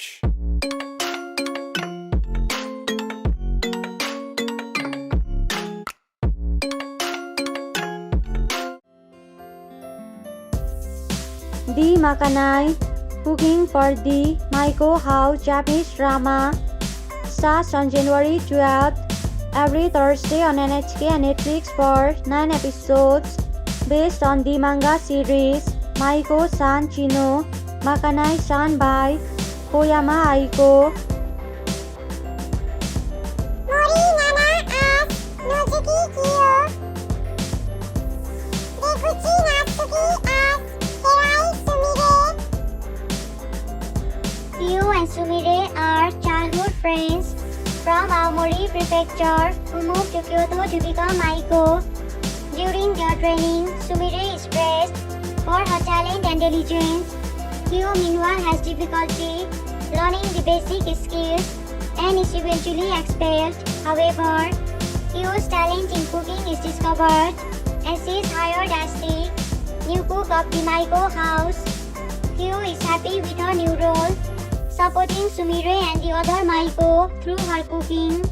Fresh. The Makanai, cooking for the Maiko House Japanese drama, starts on January 12th, every Thursday on NHK and Netflix for 9 episodes, based on the manga series Maiko-san Chino, Makanai-san by Koyama Aiko. Ryu and Sumire are childhood friends from Aomori Prefecture who moved to Kyoto to become Maiko. During their training, Sumire is praised for her talent and diligence. Ryu meanwhile has difficulty learning the basic skills and is eventually expelled. However, Ryu's talent in cooking is discovered and she is hired as the new cook of the Maiko House. Ryu is happy with her new role, supporting Sumire and the other Maiko through her cooking.